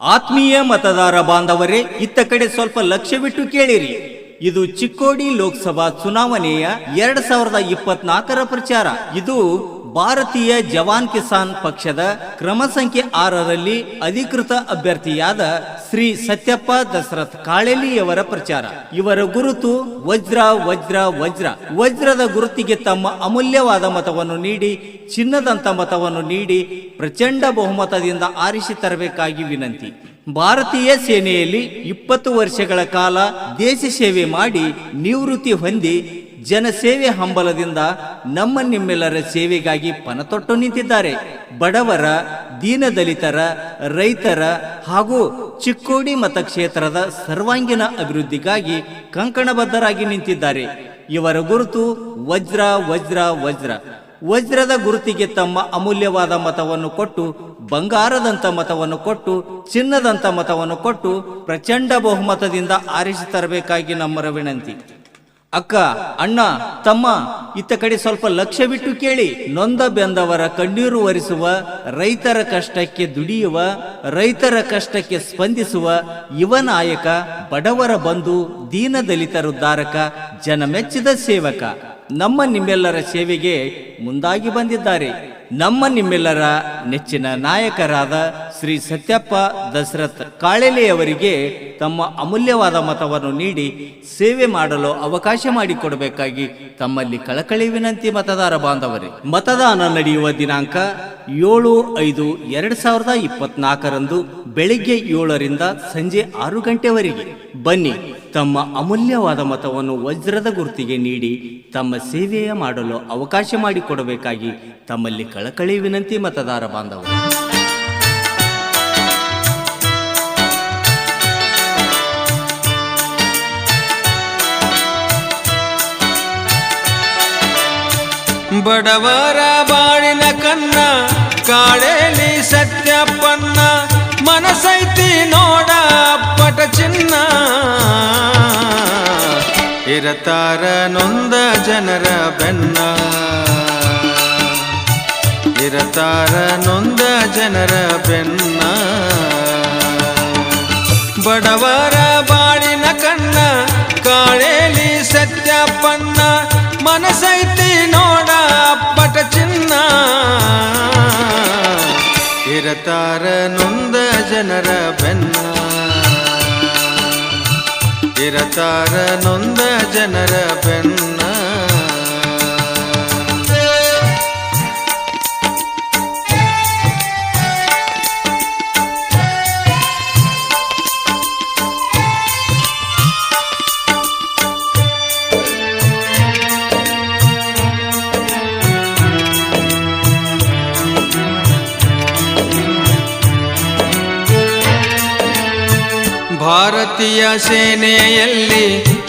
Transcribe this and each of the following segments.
ಆತ್ಮೀಯ ಮತದಾರ ಬಾಂಧವರೇ, ಇತ್ತ ಕಡೆ ಸ್ವಲ್ಪ ಲಕ್ಷ್ಯವಿಟ್ಟು ಕೇಳಿರಿ. ಇದು ಚಿಕ್ಕೋಡಿ ಲೋಕಸಭಾ ಚುನಾವಣೆಯ 2024ರ ಪ್ರಚಾರ. ಇದು ಭಾರತೀಯ ಜವಾನ್ ಕಿಸಾನ್ ಪಕ್ಷದ ಕ್ರಮ ಸಂಖ್ಯೆ 6ರಲ್ಲಿ ಅಧಿಕೃತ ಅಭ್ಯರ್ಥಿಯಾದ ಶ್ರೀ ಸತ್ಯಪ್ಪ ದಶರಥ್ ಕಾಳೆಲಿಯವರ ಪ್ರಚಾರ. ಇವರ ಗುರುತು ವಜ್ರ ವಜ್ರ ವಜ್ರ. ವಜ್ರದ ಗುರುತಿಗೆ ತಮ್ಮ ಅಮೂಲ್ಯವಾದ ಮತವನ್ನು ನೀಡಿ, ಚಿನ್ನದಂತ ಮತವನ್ನು ನೀಡಿ ಪ್ರಚಂಡ ಬಹುಮತದಿಂದ ಆರಿಸಿ ತರಬೇಕಾಗಿ ವಿನಂತಿ. ಭಾರತೀಯ ಸೇನೆಯಲ್ಲಿ 20 ವರ್ಷಗಳ ಕಾಲ ದೇಶ ಸೇವೆ ಮಾಡಿ ನಿವೃತ್ತಿ ಹೊಂದಿ ಜನಸೇವೆ ಹಂಬಲದಿಂದ ನಿಮ್ಮೆಲ್ಲರ ಸೇವೆಗಾಗಿ ಪಣತೊಟ್ಟು ನಿಂತಿದ್ದಾರೆ. ಬಡವರ, ದೀನದಲಿತರ, ರೈತರ ಹಾಗೂ ಚಿಕ್ಕೋಡಿ ಮತಕ್ಷೇತ್ರದ ಸರ್ವಾಂಗೀಣ ಅಭಿವೃದ್ಧಿಗಾಗಿ ಕಂಕಣಬದ್ಧರಾಗಿ ನಿಂತಿದ್ದಾರೆ. ಇವರ ಗುರುತು ವಜ್ರ ವಜ್ರ ವಜ್ರ. ವಜ್ರದ ಗುರುತಿಗೆ ತಮ್ಮ ಅಮೂಲ್ಯವಾದ ಮತವನ್ನು ಕೊಟ್ಟು, ಬಂಗಾರದಂತ ಮತವನ್ನು ಕೊಟ್ಟು, ಚಿನ್ನದಂತ ಮತವನ್ನು ಕೊಟ್ಟು ಪ್ರಚಂಡ ಬಹುಮತದಿಂದ ಆರಿಸಿ ತರಬೇಕಾಗಿ ನಮ್ಮರ ವಿನಂತಿ. ಅಕ್ಕ, ಅಣ್ಣ, ತಮ್ಮ, ಇತ್ತ ಕಡೆ ಸ್ವಲ್ಪ ಲಕ್ಷ್ಯವಿಟ್ಟು ಕೇಳಿ. ನೊಂದ ಬೆಂದವರ ಕಣ್ಣೀರು ಒರೆಸುವ, ರೈತರ ಕಷ್ಟಕ್ಕೆ ದುಡಿಯುವ, ರೈತರ ಕಷ್ಟಕ್ಕೆ ಸ್ಪಂದಿಸುವ ಯುವ ನಾಯಕ, ಬಡವರ ಬಂಧು, ದೀನದಲಿತರುದ್ಧಾರಕ, ಜನಮೆಚ್ಚಿದ ಸೇವಕ ನಿಮ್ಮೆಲ್ಲರ ಸೇವೆಗೆ ಮುಂದಾಗಿ ಬಂದಿದ್ದಾರೆ. ನಿಮ್ಮೆಲ್ಲರ ನೆಚ್ಚಿನ ನಾಯಕರಾದ ಶ್ರೀ ಸತ್ಯಪ್ಪ ದಶರಥ್ ಕಾಳೆಲೆಯವರಿಗೆ ತಮ್ಮ ಅಮೂಲ್ಯವಾದ ಮತವನ್ನು ನೀಡಿ ಸೇವೆ ಮಾಡಲು ಅವಕಾಶ ಮಾಡಿಕೊಡಬೇಕಾಗಿ ತಮ್ಮಲ್ಲಿ ಕಳಕಳಿ ವಿನಂತಿ. ಮತದಾರ ಬಾಂಧವರೇ, ಮತದಾನ ನಡೆಯುವ ದಿನಾಂಕ 7/5/2024ರಂದು ಬೆಳಿಗ್ಗೆ 7ರಿಂದ ಸಂಜೆ 6 ಗಂಟೆವರೆಗೆ. ಬನ್ನಿ, ತಮ್ಮ ಅಮೂಲ್ಯವಾದ ಮತವನ್ನು ವಜ್ರದ ಗುರುತಿಗೆ ನೀಡಿ ತಮ್ಮ ಸೇವೆಯ ಮಾಡಲು ಅವಕಾಶ ಮಾಡಿಕೊಡಬೇಕಾಗಿ ತಮ್ಮಲ್ಲಿ ಕಳಕಳಿ ವಿನಂತಿ. ಮತದಾರ ಬಾಂಧವರು, ಬಡವರ ಬಾಳಿನ ಕನ್ನ ಕಾಳೇಲಿ ಸತ್ಯಪ್ಪನ್ನ, ಮನಸೈತಿ ನೋಡ ಪಟ ಚಿನ್ನ. ಇರತಾರ ನೊಂದ ಜನರ ಬೆನ್ನ, ಇರತಾರ ನೊಂದ ಜನರ ಬೆನ್ನ. ಬಡವರ ಬಾಳಿನ ಕನ್ನ ಕಾಳೇಲಿ ಸತ್ಯಪ್ಪನ್ನ, ಮನಸೈತಿ ನೋಡ ಪಟ ಚಿನ್ನ. ಇರತಾರ ನೊಂದ ಜನರ ಬೆನ್ನ, ಇರತಾರ ನೊಂದ ಜನರ ಬೆನ್ನ. ಭಾರತೀಯ ಸೇನೆಯಲ್ಲಿ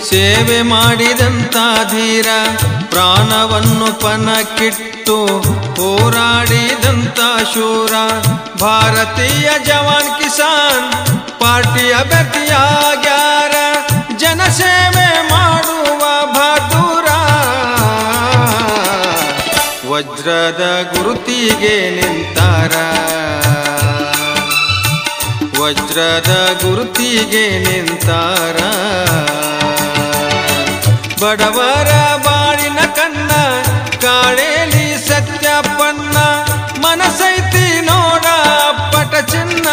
ಸೇವೆ ಮಾಡಿದಂಥ ಧೀರ, ಪ್ರಾಣವನ್ನು ಪಣಕ್ಕಿಟ್ಟು ಹೋರಾಡಿದಂಥ ಶೂರ. ಭಾರತೀಯ ಜವಾನ್ ಕಿಸಾನ್ ಪಾರ್ಟಿ ಅಭ್ಯರ್ಥಿಯಾಗ್ಯಾರ, ಜನಸೇವೆ ಮಾಡುವ ಬಹಾದೂರ. ವಜ್ರದ ಗುರುತಿಗೆ ನಿಂತಾರ, ವಜ್ರದ ಗುರುತಿಗೆ ನಿಂತಾರ. ಬಡವರ ಬಾಳಿನ ಕನ್ನ ಕಾಳೇಲಿ ಸತ್ಯಪ್ಪನ್ನ, ಮನಸೈತಿ ನೋಡ ಪಟ ಚಿನ್ನ.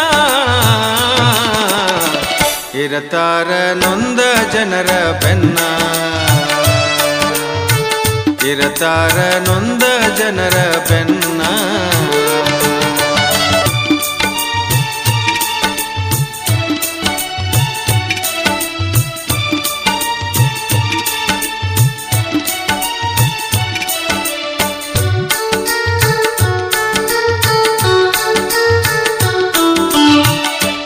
ಇರತಾರ ನೊಂದ ಜನರ ಬೆನ್ನ, ಇರತಾರ ನೊಂದ ಜನರ ಬೆನ್ನ.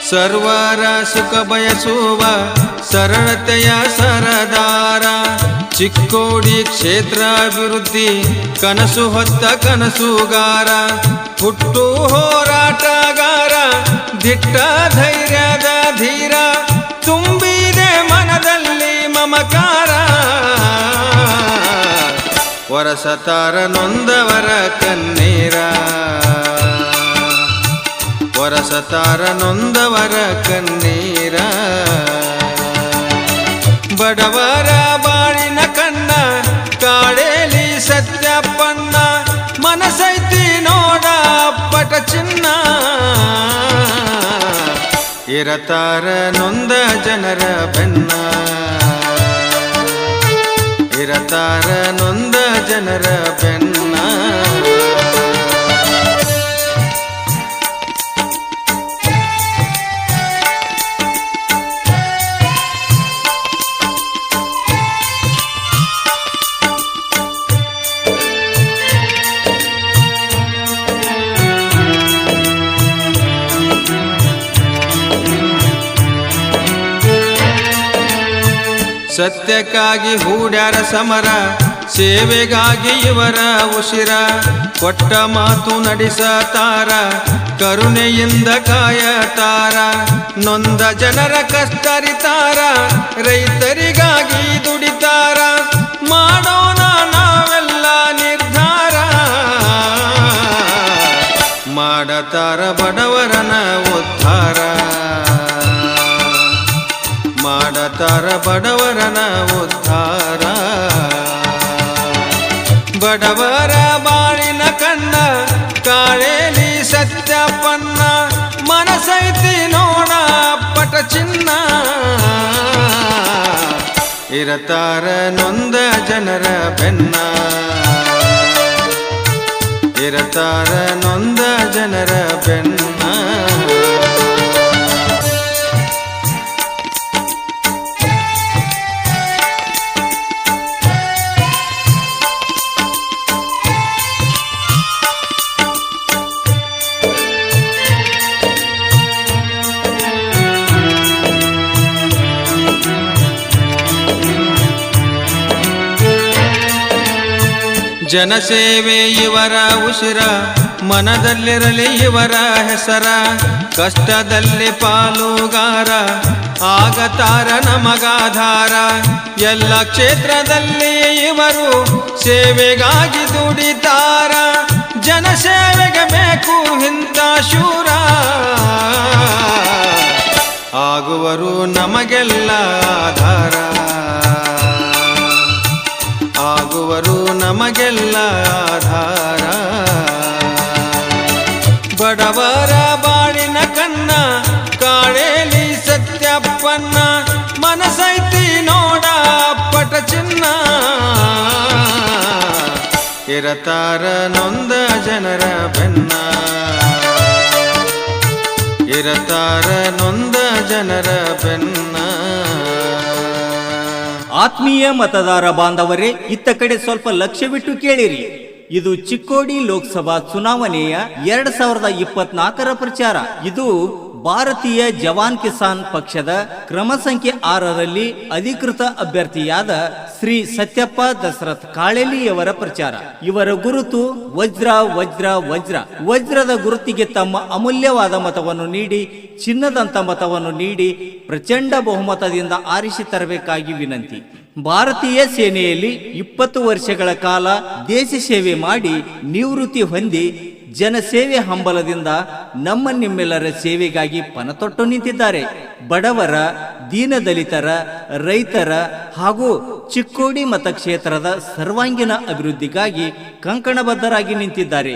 ಸರ್ವರ ಸುಖ ಬಯಸುವ ಸರಳತೆಯ ಸರದಾರ, ಚಿಕ್ಕೋಡಿ ಕ್ಷೇತ್ರ ಅಭಿವೃದ್ಧಿ ಕನಸು ಹೊತ್ತ ಕನಸುಗಾರ. ಹುಟ್ಟು ಹೋರಾಟಗಾರ, ದಿಟ್ಟ ಧೈರ್ಯದ ಧೀರ, ತುಂಬಿದೆ ಮನದಲ್ಲಿ ಮಮಕಾರ. ಒರಸತಾರ ನೊಂದವರ ಕಣ್ಣೀರ, ಒರಸತಾರ ನೊಂದವರ ಕಣ್ಣೀರ. ಬಡವರ ಬಾಳಿನ ಕಣ್ಣ ಕಾಡೇಲಿ ಸತ್ಯಪ್ಪಣ್ಣ, ಮನಸೈತಿ ನೋಡ ಪಟ ಚಿನ್ನ. ಇರತಾರ ನೊಂದ ಜನರ ಬೆನ್ನ, ಇರತಾರ ನೊಂದ ಜನರ ಬೆನ್ನ. ಸತ್ಯಕ್ಕಾಗಿ ಹೂಡ್ಯಾರ ಸಮರ, ಸೇವೆಗಾಗಿ ಇವರ ಉಸಿರ. ಕೊಟ್ಟ ಮಾತು ನಡೆಸತಾರ, ಕರುಣೆಯಿಂದ ಕಾಯತಾರ. ನೊಂದ ಜನರ ಕಷ್ಟರಿತಾರ, ರೈತರಿಗಾಗಿ ದುಡಿತಾರ. ಮಾಡೋಣ ನಾವೆಲ್ಲ ನಿರ್ಧಾರ, ಮಾಡತಾರ ಬಡವರನ ಉದ್ಧಾರ. ಮಾಡತಾರ ಬಡವರನ ಉದ್ಧಾರ. ಬಡವರ ಬಾಳಿನ ಕಣ್ಣ ಕಾಳೇಲಿ ಸತ್ಯಪ್ಪಣ್ಣ, ಮನಸೈತಿ ನೋಡ ಪಟ ಚಿನ್ನ. ಇರತಾರ ನೊಂದ ಜನರ ಬೆನ್ನ, ಇರತಾರ ನೊಂದ ಜನರ ಬೆನ್ನ. ಜನಸೇವೆ ಇವರ ಉಸಿರ, ಮನದಲ್ಲಿರಲಿ ಇವರ ಹೆಸರ. ಕಷ್ಟದಲ್ಲಿ ಪಾಲುಗಾರ, ಆಗತಾರ ನಮಗಾಧಾರ. ಎಲ್ಲ ಕ್ಷೇತ್ರದಲ್ಲಿ ಇವರು ಸೇವೆಗಾಗಿ ದುಡಿತಾರ. ಜನಸೇವೆಗೆ ಬೇಕು ಇಂಥ ಶೂರ, ಆಗುವರು ನಮಗೆಲ್ಲ ಆಧಾರ. ಆಗುವರು ನಮಗೆಲ್ಲ ಆಧಾರ. ಬಡವರ ಬಾಳಿನ ಕಣ್ಣ ಕಾಳೇಲಿ ಸತ್ಯಪ್ಪಣ್ಣ, ಮನಸೈತಿ ನೋಡ ಪಟ ಚಿನ್ನ. ಇರತಾರ ನೊಂದ ಜನರ ಬೆನ್ನ, ಇರತಾರ ನೊಂದ ಜನರ ಬೆನ್ನ. ಆತ್ಮೀಯ ಮತದಾರ ಬಾಂಧವರೇ, ಇತ್ತ ಕಡೆ ಸ್ವಲ್ಪ ಲಕ್ಷ್ಯವಿಟ್ಟು ಕೇಳಿರಿ. ಇದು ಚಿಕ್ಕೋಡಿ ಲೋಕಸಭಾ ಚುನಾವಣೆಯ 2024ರ ಪ್ರಚಾರ. ಇದು ಭಾರತೀಯ ಜವಾನ್ ಕಿಸಾನ್ ಪಕ್ಷದ ಕ್ರಮ ಸಂಖ್ಯೆ 6ರಲ್ಲಿ ಅಧಿಕೃತ ಅಭ್ಯರ್ಥಿಯಾದ ಶ್ರೀ ಸತ್ಯಪ್ಪ ದಸರಥ್ ಕಾಳೇಲಿಯವರ ಪ್ರಚಾರ. ಇವರ ಗುರುತು ವಜ್ರ ವಜ್ರ ವಜ್ರ. ವಜ್ರದ ಗುರುತಿಗೆ ತಮ್ಮ ಅಮೂಲ್ಯವಾದ ಮತವನ್ನು ನೀಡಿ, ಚಿನ್ನದಂತ ಮತವನ್ನು ನೀಡಿ ಪ್ರಚಂಡ ಬಹುಮತದಿಂದ ಆರಿಸಿ ತರಬೇಕಾಗಿ ವಿನಂತಿ. ಭಾರತೀಯ ಸೇನೆಯಲ್ಲಿ 20 ವರ್ಷಗಳ ಕಾಲ ದೇಶ ಸೇವೆ ಮಾಡಿ ನಿವೃತ್ತಿ ಹೊಂದಿ ಜನಸೇವೆ ಹಂಬಲದಿಂದ ನಿಮ್ಮೆಲ್ಲರ ಸೇವೆಗಾಗಿ ಪಣತೊಟ್ಟು ನಿಂತಿದ್ದಾರೆ. ಬಡವರ, ದೀನದಲಿತರ, ರೈತರ ಹಾಗೂ ಚಿಕ್ಕೋಡಿ ಮತಕ್ಷೇತ್ರದ ಸರ್ವಾಂಗೀಣ ಅಭಿವೃದ್ಧಿಗಾಗಿ ಕಂಕಣಬದ್ಧರಾಗಿ ನಿಂತಿದ್ದಾರೆ.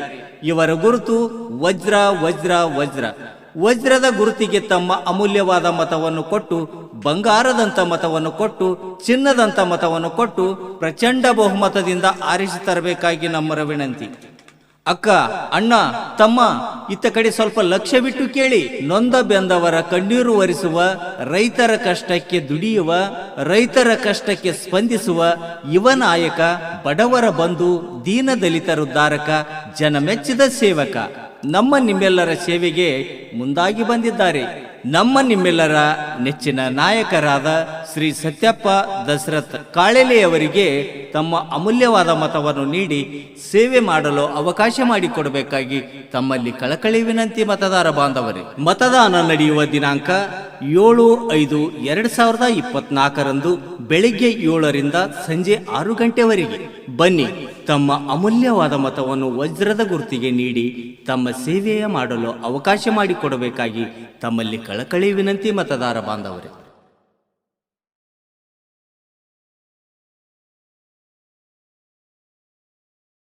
ಇವರ ಗುರುತು ವಜ್ರ ವಜ್ರ ವಜ್ರ. ವಜ್ರದ ಗುರುತಿಗೆ ತಮ್ಮ ಅಮೂಲ್ಯವಾದ ಮತವನ್ನು ಕೊಟ್ಟು, ಬಂಗಾರದಂತ ಮತವನ್ನು ಕೊಟ್ಟು, ಚಿನ್ನದಂತ ಮತವನ್ನು ಕೊಟ್ಟು ಪ್ರಚಂಡ ಬಹುಮತದಿಂದ ಆರಿಸಿ ತರಬೇಕಾಗಿ ನಮ್ಮರ ವಿನಂತಿ. ಅಕ್ಕ, ಅಣ್ಣ, ತಮ್ಮ, ಇತ್ತ ಕಡೆ ಸ್ವಲ್ಪ ಲಕ್ಷ್ಯವಿಟ್ಟು ಕೇಳಿ. ನೊಂದ ಬೆಂದವರ ಕಣ್ಣೀರು ಒರೆಸುವ, ರೈತರ ಕಷ್ಟಕ್ಕೆ ದುಡಿಯುವ, ರೈತರ ಕಷ್ಟಕ್ಕೆ ಸ್ಪಂದಿಸುವ ಯುವ ನಾಯಕ, ಬಡವರ ಬಂಧು, ದೀನದಲಿತರುದ್ಧಾರಕ, ಜನಮೆಚ್ಚಿದ ಸೇವಕ. ನಿಮ್ಮೆಲ್ಲರ ಸೇವೆಗೆ ಮುಂದಾಗಿ ಬಂದಿದ್ದಾರೆ. ನಿಮ್ಮೆಲ್ಲರ ನೆಚ್ಚಿನ ನಾಯಕರಾದ ಶ್ರೀ ಸತ್ಯಪ್ಪ ದಸರಥ್ ಕಾಳೇಲಿಯವರಿಗೆ ತಮ್ಮ ಅಮೂಲ್ಯವಾದ ಮತವನ್ನು ನೀಡಿ ಸೇವೆ ಮಾಡಲು ಅವಕಾಶ ಮಾಡಿಕೊಡಬೇಕಾಗಿ ತಮ್ಮಲ್ಲಿ ಕಳಕಳಿ ವಿನಂತಿ. ಮತದಾರ ಬಾಂಧವರೇ, ಮತದಾನ ನಡೆಯುವ ದಿನಾಂಕ 7/5/2024 ಬೆಳಿಗ್ಗೆ 7ರಿಂದ ಸಂಜೆ 6 ಗಂಟೆವರೆಗೆ ಬನ್ನಿ. ತಮ್ಮ ಅಮೂಲ್ಯವಾದ ಮತವನ್ನು ವಜ್ರದ ಗುರುತಿಗೆ ನೀಡಿ ತಮ್ಮ ಸೇವೆಯ ಮಾಡಲು ಅವಕಾಶ ಮಾಡಿಕೊಡಬೇಕಾಗಿ ತಮ್ಮಲ್ಲಿ ಕಳಕಳಿ ವಿನಂತಿ ಮತದಾರ ಬಾಂಧವರೇ.